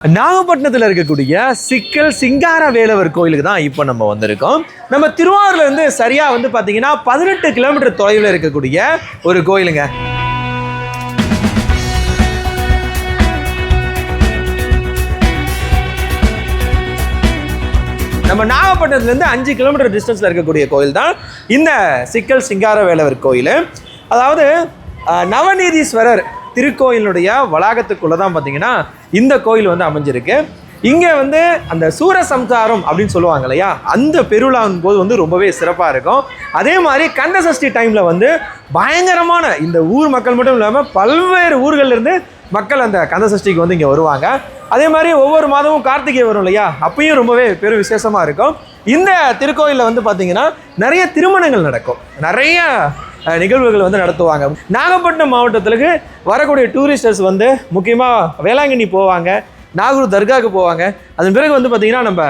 நாகப்பட்டினத்தில் இருக்கக்கூடிய சிக்கல் சிங்கார வேலவர் கோயிலுக்கு தான் இப்போ நம்ம வந்திருக்கோம். நம்ம திருவாரூர்ல இருந்து சரியா பார்த்தீங்கன்னா 18 கிலோமீட்டர் தொலைவில் இருக்கக்கூடிய ஒரு கோயிலுங்க. நம்ம நாகப்பட்டினத்துலேருந்து 5 கிலோமீட்டர் டிஸ்டன்ஸில் இருக்கக்கூடிய கோயில் தான் இந்த சிக்கல் சிங்கார வேலவர் கோயில். அதாவது நவநீதீஸ்வரர் திருக்கோயிலுடைய வளாகத்துக்குள்ளே தான் பார்த்தீங்கன்னா இந்த கோயில் அமைஞ்சிருக்கு. இங்கே அந்த சூரசம்சாரம் அப்படின்னு சொல்லுவாங்க இல்லையா, அந்த பெருவிழாவின் போது ரொம்பவே சிறப்பாக இருக்கும். அதே மாதிரி கந்தசஷ்டி டைமில் பயங்கரமான இந்த ஊர் மக்கள் மட்டும் இல்லாமல் பல்வேறு ஊர்கள்லேருந்து மக்கள் அந்த கந்தசஷ்டிக்கு இங்கே வருவாங்க. அதே மாதிரி ஒவ்வொரு மாதமும் கார்த்திகை வரும் இல்லையா, அப்பயும் ரொம்பவே பெரும் விசேஷமாக இருக்கும். இந்த திருக்கோயிலில் பார்த்தீங்கன்னா நிறைய திருமணங்கள் நடக்கும், நிறைய நிகழ்வுகள் நடத்துவாங்க. நாகப்பட்டினம் மாவட்டத்துக்கு வரக்கூடிய டூரிஸ்டர்ஸ் முக்கியமாக வேளாங்கண்ணி போவாங்க, நாகூர் தர்காவுக்கு போவாங்க. அதன் பிறகு பார்த்தீங்கன்னா நம்ம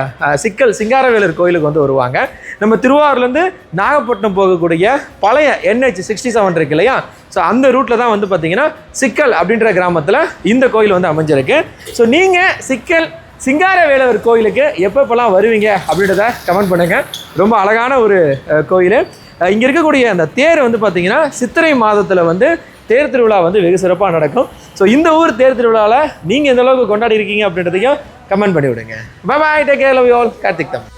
சிக்கல் சிங்காரவேலர் கோயிலுக்கு வருவாங்க. நம்ம திருவாரூர்லேருந்து நாகப்பட்டினம் போகக்கூடிய பழைய NH 67 இருக்கு இல்லையா, ஸோ அந்த ரூட்டில் தான் பார்த்தீங்கன்னா சிக்கல் அப்படின்ற கிராமத்தில் இந்த கோயில் அமைஞ்சிருக்கு. ஸோ நீங்கள் சிக்கல் சிங்காரவேலவர் கோயிலுக்கு எப்பப்பெல்லாம் வருவீங்க அப்படின்றத கமெண்ட் பண்ணுங்கள். ரொம்ப அழகான ஒரு கோயில். இங்கே இருக்கக்கூடிய அந்த தேர் பார்த்தீங்கன்னா சித்திரை மாதத்தில் தேர் திருவிழா வெகு சிறப்பாக நடக்கும். ஸோ இந்த ஊர் தேர் திருவிழாவில் நீங்கள் எந்த அளவுக்கு கொண்டாடி இருக்கீங்க அப்படின்றதையும் கமெண்ட் பண்ணி விடுங்க. Bye bye, take care, love you all. Karthik them.